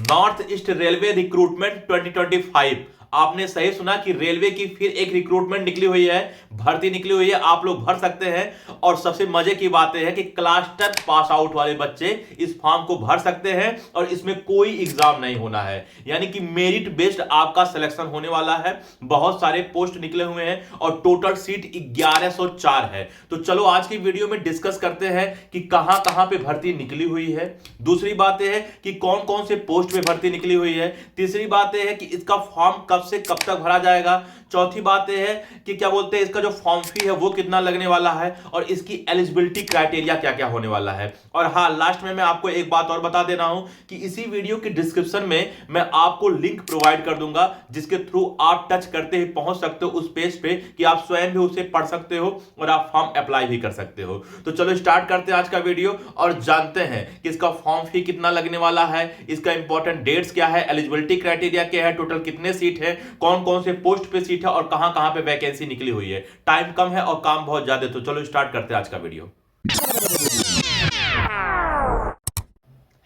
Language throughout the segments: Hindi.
North east railway recruitment 2025। आपने सही सुना कि रेलवे की फिर एक रिक्रूटमेंट निकली हुई है, भर्ती निकली हुई है, आप लोग भर सकते हैं। और सबसे मजे की बात यह है कि क्लास 10 पास आउट वाले बच्चे इस फॉर्म को भर सकते हैं और इसमें कोई एग्जाम नहीं होना है, यानी कि मेरिट बेस्ड आपका सिलेक्शन होने वाला है। बहुत सारे पोस्ट निकले हुए हैं और टोटल सीट 1104 है। तो चलो आज की वीडियो में डिस्कस करते हैं कि कहां कहां पे भर्ती निकली हुई है। दूसरी बात यह है कि कौन कौन से पोस्ट में भर्ती निकली हुई है। तीसरी बात यह है कि इसका फॉर्म कब से कब तक भरा जाएगा। चौथी बात यह है कि क्या बोलते हैं इसका जो फॉर्म फी है वो कितना लगने वाला है और इसकी एलिजिबिलिटी क्राइटेरिया क्या क्या होने वाला है। और हाँ, लास्ट में मैं आपको एक बात और बता दे रहा हूं कि इसी वीडियो के डिस्क्रिप्शन में मैं आपको लिंक प्रोवाइड कर दूंगा जिसके थ्रू आप टच करते ही पहुंच सकते हो उस पेज पे कि आप स्वयं भी उसे पढ़ सकते हो और आप फॉर्म अप्लाई भी कर सकते हो। तो चलो स्टार्ट करते हैं आज का वीडियो और जानते हैं कि इसका फॉर्म फी कितना लगने वाला है, इसका इंपॉर्टेंट डेट्स क्या है, एलिजिबिलिटी क्राइटेरिया क्या है, टोटल कितने सीट है, कौन कौन से पोस्ट पे सीट है और कहां कहां पे वैकेंसी निकली हुई है। टाइम कम है और काम बहुत ज्यादा है, तो चलो स्टार्ट करते हैं आज का वीडियो।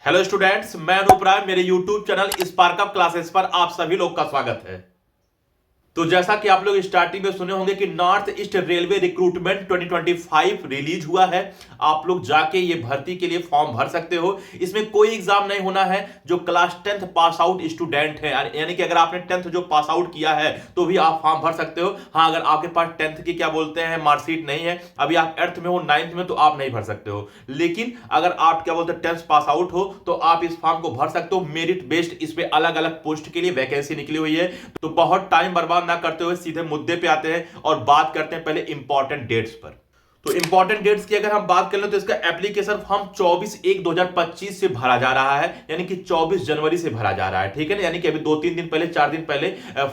हेलो स्टूडेंट्स, मैं अनूप राय, मेरे YouTube channel spark up classes पर आप सभी लोग का स्वागत है। तो जैसा कि आप लोग स्टार्टिंग में सुने होंगे कि north east railway recruitment 2025 release हुआ है। आप लोग जाके ये भर्ती के लिए फॉर्म भर सकते हो। इसमें कोई एग्जाम नहीं होना है। जो class 10th pass out student है, यानी कि अगर आपने 10th जो पास आउट किया है तो भी आप फॉर्म भर सकते हो। हाँ, अगर आपके पास 10th की क्या बोलते हैं मार्कशीट नहीं है, अभी आप 8th में हो, 9th में, तो आप नहीं भर सकते हो। लेकिन अगर आप क्या बोलते हैं 10th पास आउट हो तो आप इस फॉर्म को भर सकते हो। मेरिट बेस्ड इस पे अलग अलग पोस्ट के लिए वैकेंसी निकली हुई है। तो बहुत टाइम बर्बाद ना करते हुए सीधे मुद्दे पे आते हैं और बात करते हैं पहले इंपॉर्टेंट डेट्स पर। तो इंपॉर्टेंट डेट्स की अगर हम बात कर लें तो इसका एप्लीकेशन फॉर्म 24/1/2025 से भरा जा रहा है, यानी कि 24 जनवरी से भरा जा रहा है। ठीक है ना, यानी कि अभी 2-3 दिन पहले, 4 दिन पहले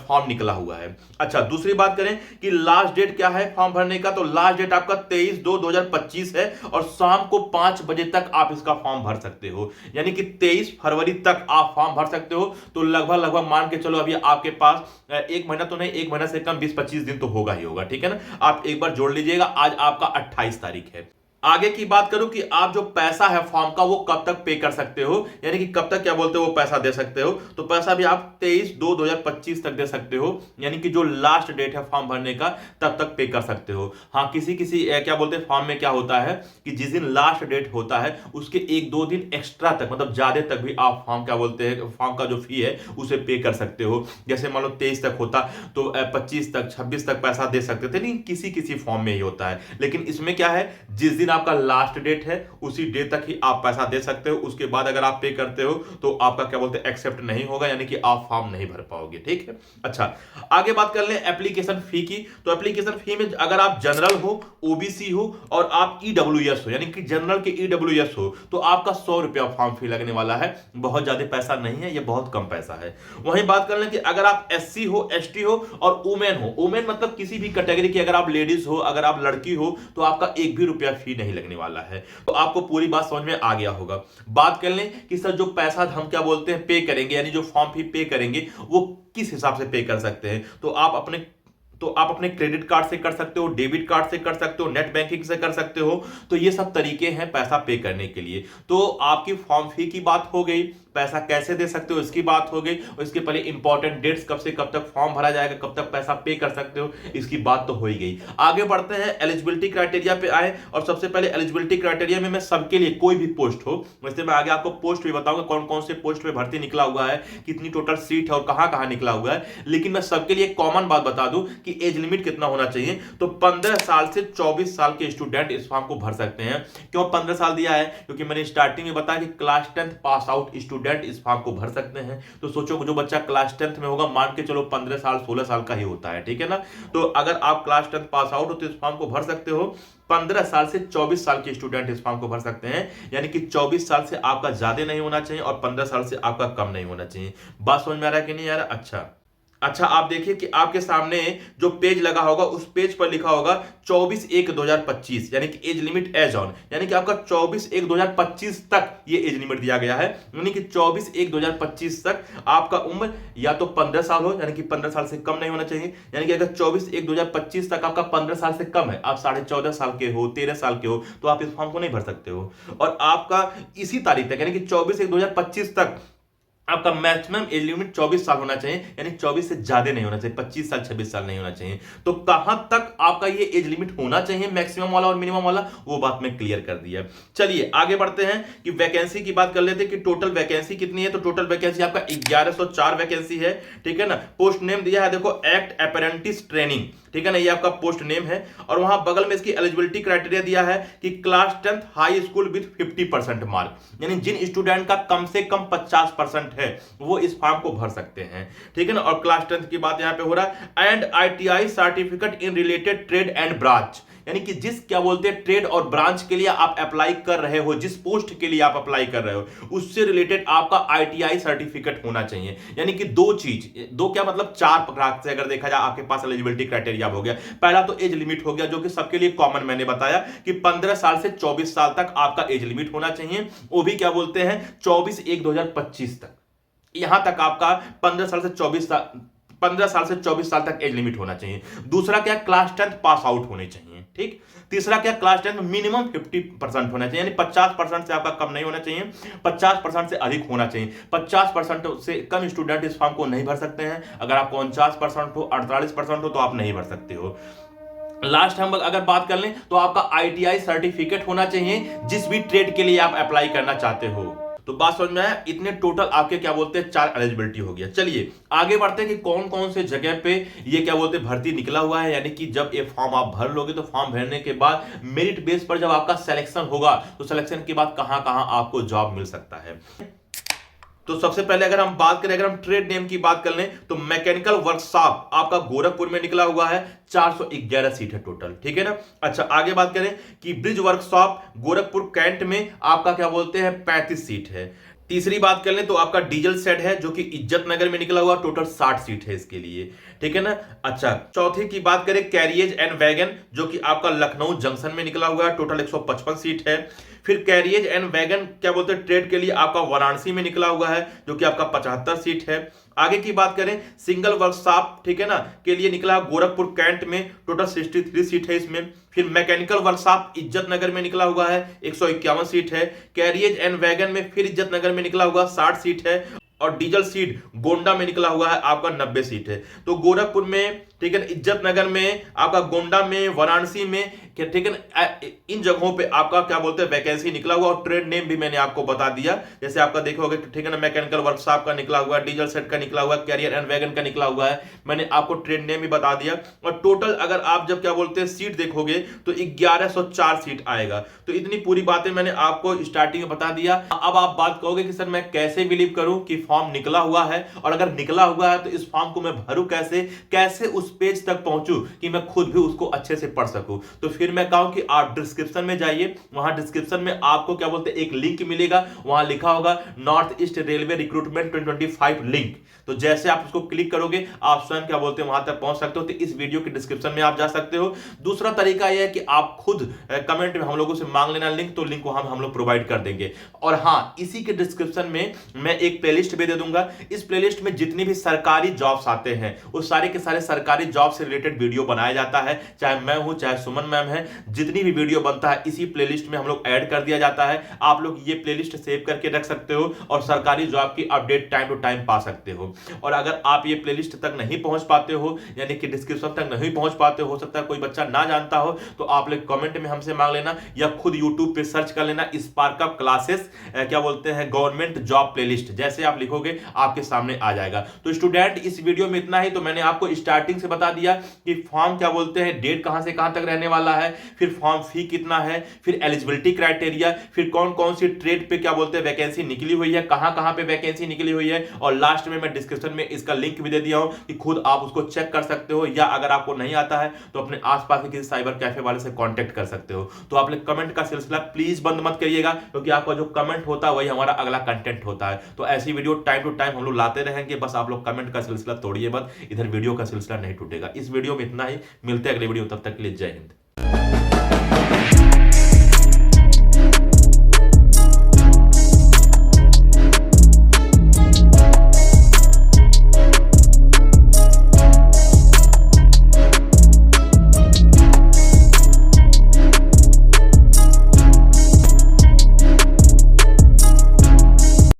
फॉर्म निकला हुआ है। अच्छा, दूसरी बात करें कि लास्ट डेट क्या है फॉर्म भरने का, तो लास्ट डेट आपका 23/2/2025 है और शाम को 5 बजे तक आप इसका फॉर्म भर सकते हो, यानी कि 23 फरवरी तक आप फॉर्म भर सकते हो। तो लगभग लगभग मान के चलो अभी आपके पास एक महीना तो नहीं, एक महीना से कम 20-25 दिन तो होगा ही होगा। ठीक है ना, आप एक बार जोड़ लीजिएगा। आज आपका 28 तारीख है। आगे की बात करूं कि आप जो पैसा है फॉर्म का वो कब तक पे कर सकते हो, यानी कि कब तक क्या बोलते हो वो पैसा दे सकते हो। तो पैसा भी आप 23/2/2025 तक दे सकते हो, यानी कि जो लास्ट डेट है फॉर्म भरने का तब तक पे कर सकते हो। हाँ, किसी किसी क्या बोलते हैं फॉर्म में क्या होता है कि जिस दिन लास्ट डेट होता है उसके 1-2 दिन एक्स्ट्रा तक, मतलब ज्यादा तक भी आप फॉर्म क्या बोलते हैं फॉर्म का जो फी है उसे पे कर सकते हो। जैसे मान लो 23 तक होता तो 25 तक, 26 तक पैसा दे सकते थे। नहीं, किसी किसी फॉर्म में ही होता है। लेकिन इसमें क्या है, जिस दिन आपका लास्ट डेट है उसी डेट तक ही आप पैसा दे सकते हो। उसके बाद अगर आप पे करते हो तो आपका क्या बोलते हैं एक्सेप्ट नहीं होगा, यानी कि आप फॉर्म नहीं भर पाओगे। ठीक है। अच्छा, आगे बात कर ले एप्लीकेशन फी की। तो एप्लीकेशन फी में अगर आप जनरल हो, ओबीसी हो और आप ईडब्ल्यूएस हो, यानी कि जनरल के ईडब्ल्यूएस हो, तो आपका 100 रुपया फॉर्म फी लगने वाला है। बहुत ज्यादा पैसा नहीं है, ये बहुत कम पैसा है। वहीं बात कर लें कि अगर आप एससी हो, एसटी हो और वुमेन हो, वुमेन मतलब किसी भी कैटेगरी की, अगर आप लेडीज हो, अगर आप लड़की हो, तो आपका 1 भी रुपया फी नहीं लगने वाला है। तो आपको पूरी बात समझ में आ गया होगा। बात कर लें कि सर जो पैसा हम क्या बोलते हैं पे करेंगे, यानी जो फॉर्म फी पे करेंगे वो किस हिसाब से पे कर सकते हैं। तो आप अपने क्रेडिट कार्ड से कर सकते हो, डेबिट कार्ड से कर सकते हो, नेट बैंकिंग से कर सकते हो। तो ये सब तरीके हैं पैसा पे करने के लिए। तो आपकी फॉर्म फी की बात हो गई, पैसा कैसे दे सकते हो इसकी बात हो गई, और इसके पहले इंपॉर्टेंट डेट्स कब से कब तक फॉर्म भरा जाएगा, कब तक पैसा पे कर सकते हो, इसकी बात तो हो ही गई। आगे बढ़ते हैं एलिजिबिलिटी क्राइटेरिया पे आए। और सबसे पहले एलिजिबिलिटी क्राइटेरिया में मैं सबके लिए कोई भी पोस्ट हो, वैसे मैं आगे आपको पोस्ट भी बताऊंगा कौन कौन से पोस्ट पे भर्ती निकला हुआ है, कितनी टोटल सीट है और कहां कहां निकला हुआ है। लेकिन मैं सबके लिए कॉमन बात बता दूं कि एज लिमिट कितना होना चाहिए। तो 15 साल से 24 साल के स्टूडेंट इस फॉर्म को भर सकते हैं। क्यों 15 साल दिया है, क्योंकि मैंने स्टार्टिंग में बताया कि class 10th pass out student इस फॉर्म को भर सकते हैं। तो सोचो जो बच्चा क्लास 10th में होगा, मान के चलो 15 साल 16 साल का ही होता है। ठीक है ना, तो अगर आप क्लास 10th पास आउट हो तो इस फॉर्म को भर सकते हो। 15 साल से 24 साल के स्टूडेंट इस फॉर्म को भर सकते हैं, यानी कि 24 साल से आपका ज्यादा नहीं होना चाहिए और 15 साल से आपका कम नहीं होना चाहिए। बात समझ में आ रहा है कि नहीं आ रहा। अच्छा, आप देखिए कि आपके सामने जो पेज लगा होगा उस पेज पर लिखा होगा 24/1/2025, यानी कि एज लिमिट एज ऑन, यानी कि आपका 24/1/2025 तक ये एज लिमिट दिया गया है। यानी कि 24/1/2025 तक आपका उम्र या तो 15 साल हो, यानी कि 15 साल से कम नहीं होना चाहिए। यानी कि अगर 24/1/2025 तक आपका 15 साल से कम है, आप 14.5 साल के हो, 13 साल के हो, तो आप इस फॉर्म को नहीं भर सकते हो। और आपका इसी तारीख तक, यानी कि 24/1/2025 तक आपका मैक्सिमम एज लिमिट 24 साल होना चाहिए, यानी 24 से ज्यादा नहीं होना चाहिए, 25 साल 26 साल नहीं होना चाहिए। तो कहां तक आपका ये एज लिमिट होना चाहिए मैक्सिमम वाला और मिनिमम वाला, वो बात मैं क्लियर कर दिया। चलिए आगे बढ़ते हैं कि वैकेंसी की बात कर लेते हैं कि टोटल वैकेंसी कितनी है। तो टोटल वैकेंसी आपका 1104 वैकेंसी है, ठीक है ना। पोस्ट नेम दिया है देखो, एक्ट अप्रेंटिस ट्रेनिंग, ठीक है ना, ये आपका पोस्ट नेम है। और वहां बगल में इसकी एलिजिबिलिटी क्राइटेरिया दिया है कि class 10th high school with 50% mark, यानी जिन स्टूडेंट का कम से कम 50% है वो इस फॉर्म को भर सकते हैं, ठीक है ना। और क्लास 10th की बात यहां पे हो रहा है। And ITI certificate in related trade and branch, यानी कि जिस क्या बोलते हैं ट्रेड और ब्रांच के लिए आप अप्लाई कर रहे हो, जिस पोस्ट के लिए आप अप्लाई कर रहे हो उससे रिलेटेड आपका ITI सर्टिफिकेट होना चाहिए। यानी कि दो चीज, दो क्या मतलब चार प्रकार से अगर देखा जाए आपके पास एलिजिबिलिटी क्राइटेरिया हो गया। पहला तो एज लिमिट हो गया जो कि सबके लिए कॉमन, मैंने बताया कि 15 साल से 24 साल तक आपका एज लिमिट होना चाहिए, वो भी क्या बोलते हैं 24/1/2025 तक। यहां तक आपका 15 साल से 24 साल तक एज लिमिट होना चाहिए। दूसरा क्या, क्लास 10th पास आउट होने चाहिए, ठीक। तीसरा क्या, क्लास 10 में मिनिमम 50% होना चाहिए, यानी 50% से आपका कम नहीं होना चाहिए, 50% से अधिक होना चाहिए। 50% से कम स्टूडेंट इस फॉर्म को नहीं भर सकते हैं। अगर आपको 49% हो, 48% हो तो आप नहीं भर सकते हो। लास्ट हम अगर बात कर लें तो आपका ITI सर्टिफिकेट होना चाहिए जिस भी ट्रेड के लिए आप अप्लाई करना चाहते हो। तो बात समझ में आया, इतने टोटल आपके क्या बोलते हैं 4 एलिजिबिलिटी हो गया। चलिए आगे बढ़ते हैं कि कौन कौन से जगह पे ये क्या बोलते हैं भर्ती निकला हुआ है। यानी कि जब ये फॉर्म आप भर लोगे तो फॉर्म भरने के बाद मेरिट बेस पर जब आपका सिलेक्शन होगा तो सिलेक्शन के बाद कहां कहां आपको जॉब मिल सकता है। तो सबसे पहले अगर हम बात करें, अगर हम ट्रेड नेम की बात कर लें तो मैकेनिकल वर्कशॉप आपका गोरखपुर में निकला हुआ है, 411 सीट है टोटल, ठीक है ना। अच्छा आगे बात करें कि ब्रिज वर्कशॉप गोरखपुर कैंट में आपका क्या बोलते हैं 35 सीट है। तीसरी बात कर लें तो आपका डीजल सेट है जो कि इज्जत नगर में निकला हुआ, टोटल 60 सीट है इसके लिए, ठीक है ना। अच्छा चौथी की बात करें कैरियज एंड वैगन जो कि आपका लखनऊ जंक्शन में निकला हुआ है, टोटल 155 सीट है। फिर कैरियज एंड वैगन क्या बोलते हैं ट्रेड के लिए आपका वाराणसी में निकला हुआ है जो कि आपका 75 सीट है। आगे की बात करें सिंगल वर्कशॉप, ठीक है ना, के लिए निकला गोरखपुर कैंट में, टोटल 63 सीट है इसमें। फिर मैकेनिकल वर्कशॉप इज्जत नगर में निकला हुआ है, 151 सीट है। कैरियज एंड वैगन में फिर इज्जत नगर में निकला हुआ 60 सीट है। और डीजल सीट गोंडा में निकला हुआ है आपका 90 सीट है। तो गोरखपुर में, ठीक है, इज्जत नगर में, आपका गोंडा में, वाराणसी में, ठीक है, इन जगहों पे आपका क्या बोलते हैं वैकेंसी निकला हुआ। और ट्रेड नेम भी मैंने आपको बता दिया, जैसे आपका देखोगे, ठीक है ना, मैकेनिकल वर्कशॉप का निकला हुआ, डीजल सेट का निकला हुआ, कैरियर एंड वैगन का निकला हुआ है, मैंने आपको ट्रेड नेम भी बता दिया। और टोटल अगर आप जब क्या बोलते हैं सीट देखोगे तो 1104 सीट आएगा। तो इतनी पूरी बातें मैंने आपको स्टार्टिंग में बता दिया। अब आप बात कहोगे कि सर मैं कैसे बिलीव करूं कि फॉर्म निकला हुआ है, और अगर निकला हुआ है तो इस फॉर्म को मैं भरूं कैसे, कैसे उस पेज तक पहुंचूं कि मैं खुद भी उसको अच्छे से पढ़ सकूं। तो फिर मैं कहूं कि आप डिस्क्रिप्शन में जाइए, वहां डिस्क्रिप्शन में आपको क्या बोलते हैं एक लिंक मिलेगा, वहां लिखा होगा north east railway recruitment 2025 link. तो जैसे आप उसको क्लिक करोगे आप स्वयं क्या बोलते हैं वहां तक पहुंच सकते हो। तो इस वीडियो के डिस्क्रिप्शन में आप जा सकते हो। दूसरा तरीका यह है कि आप खुद कमेंट में हम लोगों से मांग लेना लिंक, तो लिंक को हम लोग प्रोवाइड कर देंगे। और हाँ, इसी के डिस्क्रिप्शन में मैं एक प्लेलिस्ट भी दे दूंगा। इस प्लेलिस्ट में जितनी भी सरकारी जॉब्स आते हैं वो सारे के सारे सरकारी जॉब से रिलेटेड वीडियो बनाया जाता है, चाहे मैं हूं चाहे सुमन मैम है, जितनी भी वीडियो बनता है इसी प्लेलिस्ट में हम लोग ऐड कर दिया जाता है। आप लोग ये प्लेलिस्ट सेव करके रख सकते हो और सरकारी जॉब की अपडेट टाइम टू टाइम पा सकते हो। और अगर आप ये प्लेलिस्ट तक नहीं पहुंच पाते हो, यानी कि डिस्क्रिप्शन तक नहीं पहुंच पाते हो सकता है कोई बच्चा ना जानता हो, तो आप लोग कमेंट में हमसे मांग लेना या खुद यूट्यूब पे सर्च कर लेना स्पार्क अप क्लासेस क्या बोलते हैं गवर्नमेंट जॉब प्लेलिस्ट, जैसे आप लिखोगे आपके सामने आ जाएगा। तो स्टूडेंट इस वीडियो में इतना ही। तो मैंने आपको स्टार्टिंग से बता दिया कि फॉर्म क्या बोलते हैं डेट कहां से कहां तक रहने वाला है, फिर फॉर्म फी कितना है, फिर एलिजिबिलिटी क्राइटेरिया, फिर कौन कौन सी ट्रेड पे क्या बोलते हैं वैकेंसी निकली हुई है, कहां कहां पे वैकेंसी निकली हुई है। और लास्ट में मैं डिस्क्रिप्शन में इसका लिंक भी दे दिया हूं कि खुद आप उसको चेक कर सकते हो, या अगर आपको नहीं आता है तो अपने आसपास के किसी साइबर कैफे वाले से कांटेक्ट कर सकते हो। तो आप लोग कमेंट का सिलसिला प्लीज बंद मत करिएगा, क्योंकि आपका जो कमेंट होता है वही हमारा अगला कंटेंट होता है। तो ऐसी वीडियो टाइम टू टाइम हम लोग लाते रहेंगे, बस आप लोग कमेंट का सिलसिला तोड़िए मत, इधर वीडियो का सिलसिला नहीं टूटेगा। इस वीडियो में इतना ही, मिलते हैं अगले वीडियो, तब तक के लिए जय हिंद।